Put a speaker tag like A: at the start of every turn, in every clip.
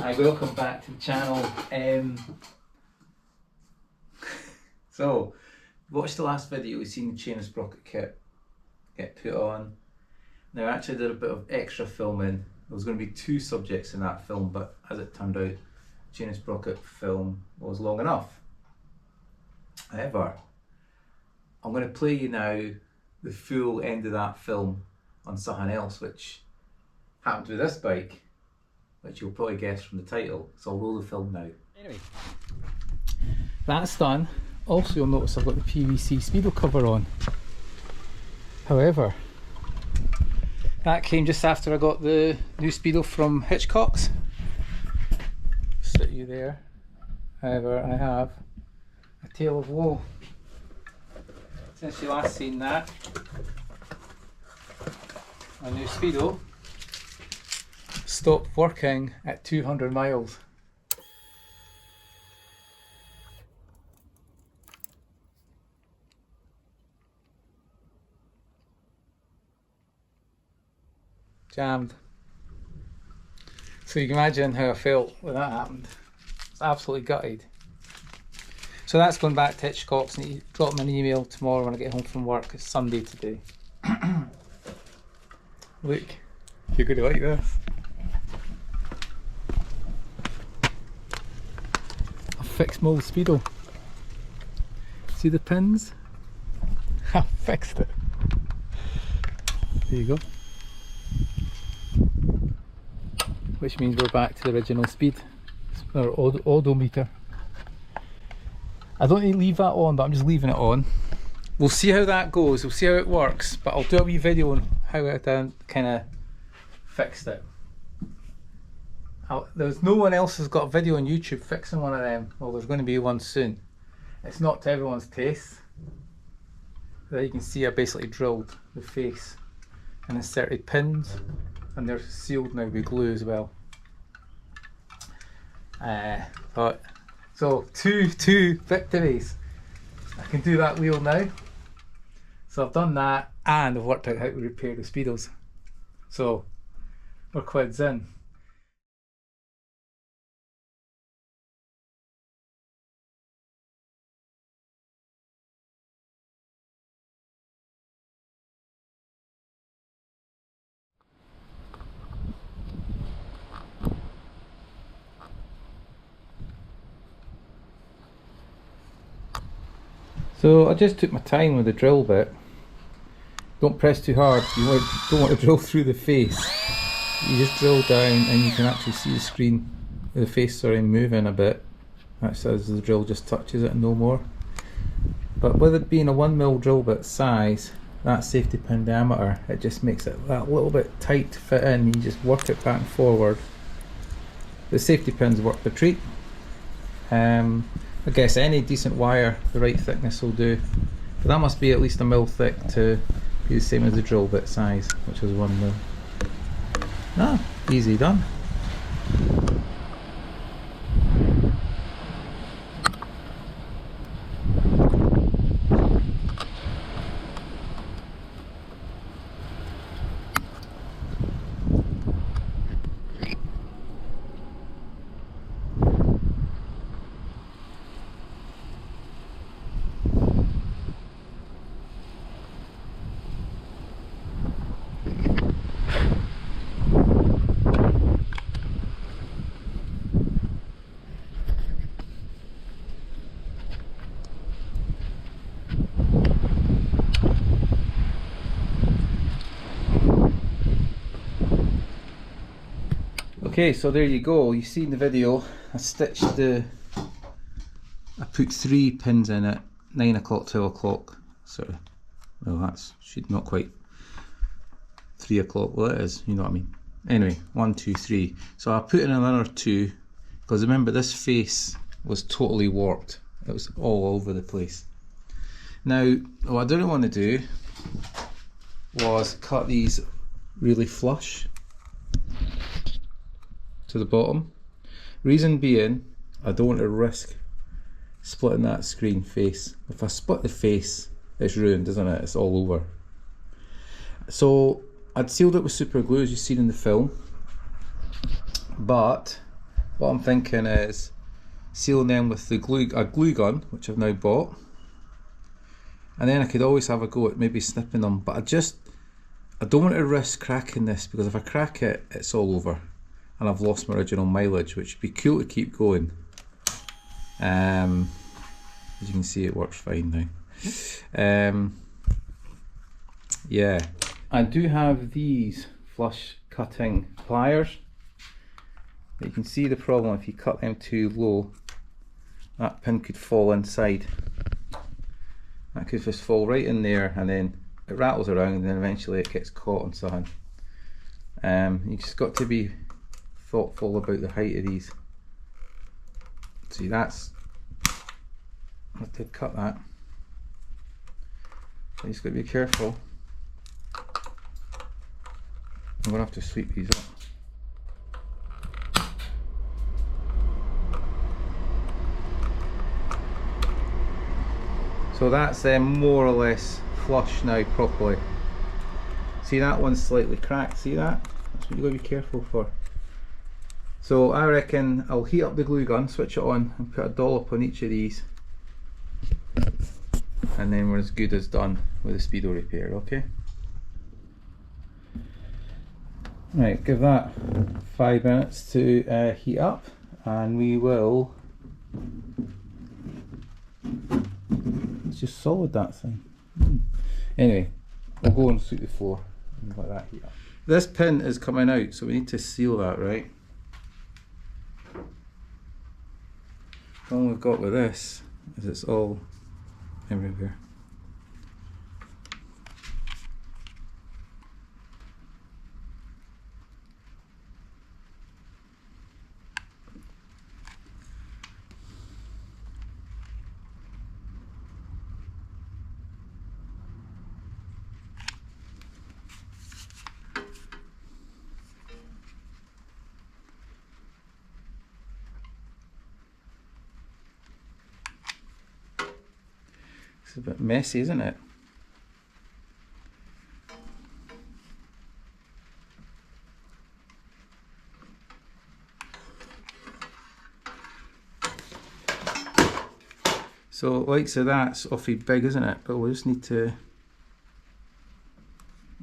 A: Hi, welcome back to the channel. So, watched the last video, we've seen the chain and sprocket kit get put on. Now I actually did a bit of extra filming. There was going to be 2 subjects in that film, but as it turned out, chain and sprocket film was long enough. However, I'm going to play you now the full end of that film on something else which happened with this bike, which you'll probably guess from the title. So I'll roll the film now. Anyway, that's done. Also, you'll notice I've got the PVC Speedo cover on. However, that came just after I got the new Speedo from Hitchcocks. Sit you there. However, I have a tale of woe. Since you last seen that, my new Speedo stopped working at 200 miles. Jammed. So you can imagine how I felt when that happened. It's absolutely gutted. So that's going back to Hitchcocks, and you drop me an email tomorrow when I get home from work. It's Sunday today. Look, you're going to like this. I fixed my old Speedo. See the pins? I fixed it. There you go. Which means we're back to the original speed, our odometer. I don't need to leave that on, but I'm just leaving it on. We'll see how that goes, we'll see how it works, but I'll do a wee video on how I kind of fixed it. There's no one else has got a video on YouTube fixing one of them. Well, there's going to be one soon. It's not to everyone's taste. There you can see I basically drilled the face and inserted pins, and they're sealed now with glue as well. So two victories. I can do that wheel now. So I've done that, and I've worked out how to repair the Speedos. So we're quids in. So I just took my time with the drill bit. Don't press too hard, you don't want to drill through the face. You just drill down and you can actually see the screen, the face moving a bit. That says the drill just touches it and no more. But with it being a 1mm drill bit size, that safety pin diameter, it just makes it that little bit tight to fit in. You just work it back and forward. The safety pins work the treat. I guess any decent wire, the right thickness will do. But that must be at least 1mm thick to be the same as the drill bit size, which is 1mm. Ah, easy done. Okay, so there you go. You see in the video, I put 3 pins in it, 9 o'clock, 12 o'clock. Sorry, well that's not quite 3 o'clock. Well, it is, you know what I mean. Anyway, 1, 2, 3. So I put in another 2 because remember this face was totally warped. It was all over the place. Now, what I didn't want to do was cut these really flush to the bottom. Reason being, I don't want to risk splitting that screen face. If I split the face, it's ruined, isn't it? It's all over. So I'd sealed it with super glue as you've seen in the film, but what I'm thinking is sealing them with a glue gun, which I've now bought, and then I could always have a go at maybe snipping them, but I don't want to risk cracking this, because if I crack it, it's all over and I've lost my original mileage, which would be cool to keep going. As you can see, it works fine now. Yeah, I do have these flush cutting pliers. You can see the problem: if you cut them too low, that pin could fall inside. That could just fall right in there, and then it rattles around, and then eventually it gets caught on something. You just got to be thoughtful about the height of these. See, that's, I did cut that. So you just got to be careful. I'm going to have to sweep these up. So that's more or less flush now properly. See, that one's slightly cracked, see that? That's what you've got to be careful for. So I reckon I'll heat up the glue gun, switch it on, and put a dollop on each of these, and then we're as good as done with the speedo repair, okay? Right, give that 5 minutes to heat up, and we will, it's just solid, that thing. Anyway, we'll go and sweep the floor and let that heat up. This pin is coming out, so we need to seal that, right? The problem we've got with this is it's all everywhere. It's a bit messy, isn't it? So likes of that's awfully big, isn't it? But we'll just need to,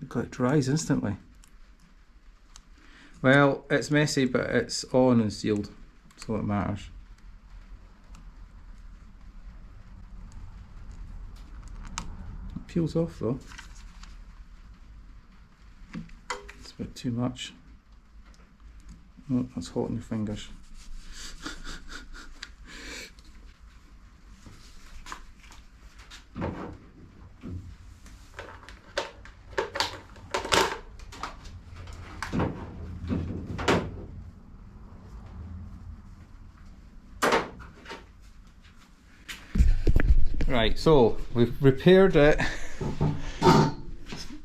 A: look, it dries instantly. Well, it's messy, but it's on and sealed, so it matters. It peels off though. It's a bit too much. Oh, that's hot on your fingers. Right, so we've repaired it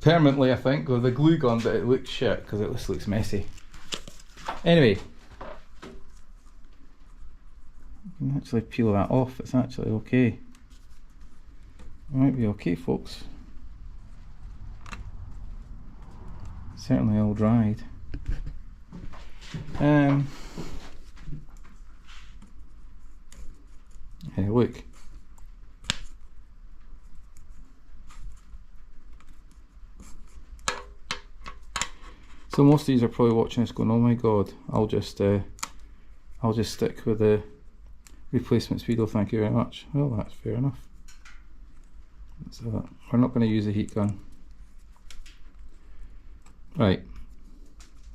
A: permanently, I think, with the glue gun, but it looks shit because it just looks messy. Anyway, you can actually peel that off, it's actually okay. It might be okay, folks. Certainly all dried. Hey, look. So most of these are probably watching this going, oh my god, I'll just stick with the replacement speedo, thank you very much. Well, that's fair enough. So we're not going to use a heat gun. Right,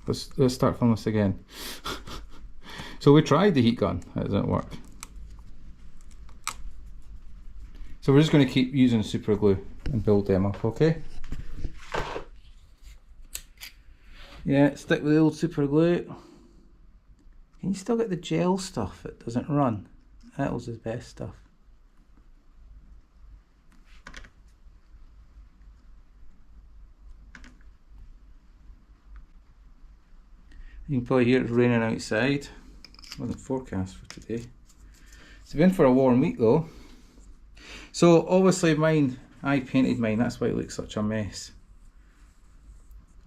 A: let's start filming this again. So we tried the heat gun, it didn't work. So we're just going to keep using super glue and build them up, okay? Yeah, stick with the old super glue. Can you still get the gel stuff? It doesn't run. That was the best stuff. You can probably hear it's raining outside. It wasn't forecast for today. It's been for a warm week though. So obviously mine, I painted mine, that's why it looks such a mess.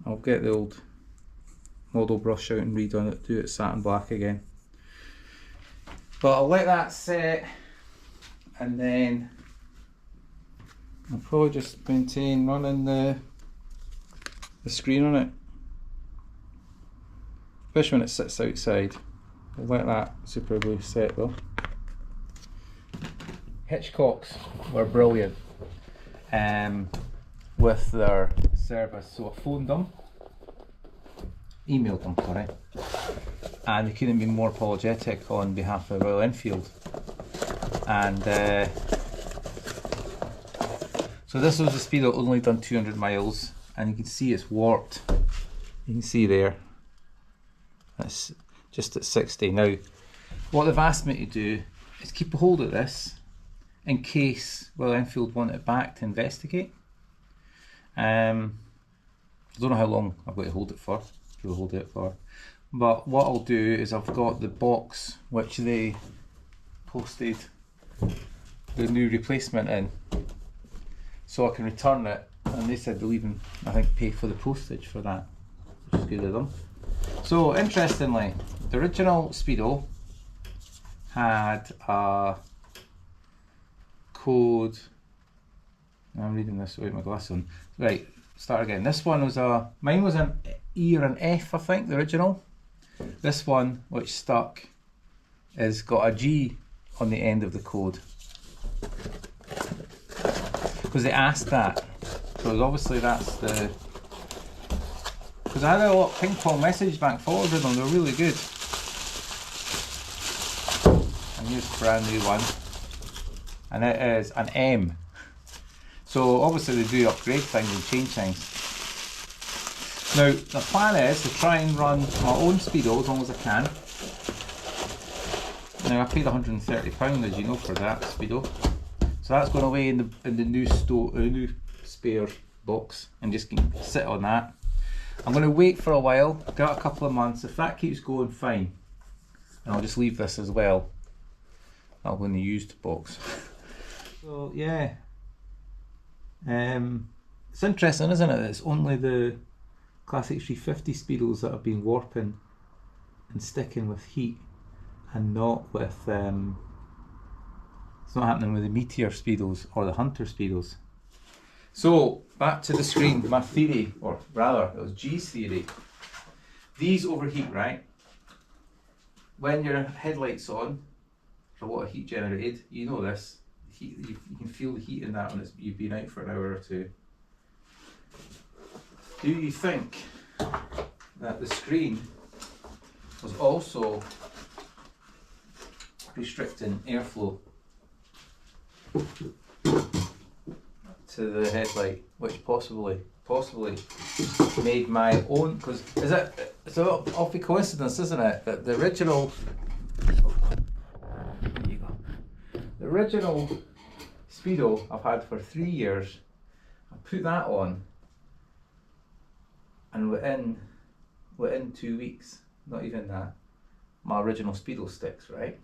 A: I'll get the old model brush out and redone it, do it satin black again. But I'll let that set, and then I'll probably just maintain running the screen on it, especially when it sits outside. I'll let that superbly set though. Hitchcocks were brilliant with their service, so I phoned them, emailed them, sorry, and they couldn't be more apologetic on behalf of Royal Enfield. And so this was the Speedo, only done 200 miles, and you can see it's warped. You can see there, that's just at 60. Now, what they've asked me to do is keep a hold of this in case Royal Enfield want it back to investigate. I don't know how long I've got to hold it for, but what I'll do is I've got the box which they posted the new replacement in, so I can return it, and they said they'll even, I think, pay for the postage for that, which is good of them. So interestingly, the original Speedo had a code, I'm reading this without my glasses on, right, start again. This one was mine was an E or an F, I think, the original. This one, which stuck, has got a G on the end of the code, because they asked that, so obviously that's the, because I had a lot of ping pong message back and forward with them, they're really good. And here's a brand new one, and it is an M. So obviously they do upgrade things and change things. Now the plan is to try and run my own Speedo as long as I can. Now I paid £130, as you know, for that Speedo. So that's going away in the new new spare box, and just can sit on that. I'm going to wait for a while, got a couple of months. If that keeps going, fine. And I'll just leave this as well. That'll go in the used box. So yeah. It's interesting, isn't it? It's only the Classic 350 Speedos that have been warping and sticking with heat, and not with it's not happening with the Meteor Speedos or the Hunter Speedos. So back to the screen, my theory, or rather it was G's theory. These overheat, right? When your headlight's on, for what heat generated, you know this, heat, you can feel the heat in that when you've been out for an hour or two. Do you think that the screen was also restricting airflow to the headlight, which possibly made my own, because it's an awfully coincidence, isn't it, that the original, there you go, the original Speedo I've had for 3 years, I put that on, and within 2 weeks, not even that, my original Speedo sticks, right?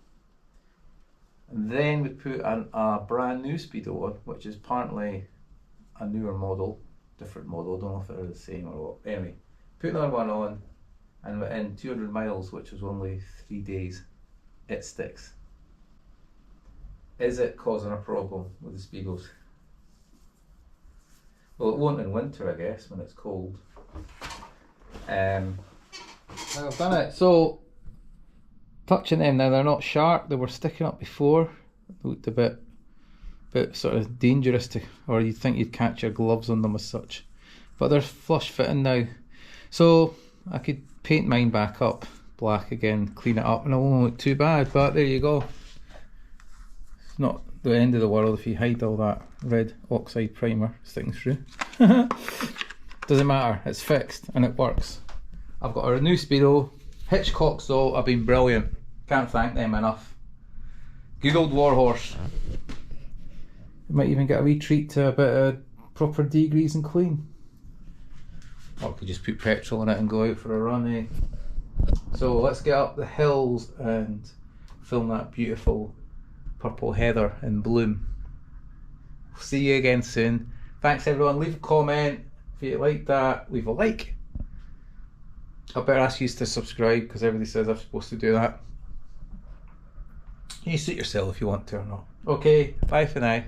A: And then we put a brand new Speedo on, which is apparently a newer model, different model, don't know if they're the same or what. Anyway, put another one on, and within 200 miles, which was only 3 days, it sticks. Is it causing a problem with the Speedos? Well, it won't in winter, I guess, when it's cold. I've done it. So, touching them now, they're not sharp. They were sticking up before. They looked a bit sort of dangerous to, or you'd think you'd catch your gloves on them as such. But they're flush fitting now. So I could paint mine back up black again, clean it up, and it won't look too bad. But there you go. It's not the end of the world if you hide all that red oxide primer sticking through. Doesn't matter, it's fixed and it works. I've got a new Speedo. Hitchcocks though have been brilliant. Can't thank them enough. Good old warhorse. You might even get a wee treat to a bit of proper degrease and clean. Or could just put petrol in it and go out for a run, eh? So let's get up the hills and film that beautiful purple heather in bloom. See you again soon. Thanks everyone, leave a comment if you like that, leave a like. I better ask you to subscribe because everybody says I'm supposed to do that. You suit yourself if you want to or not. Okay, bye for now.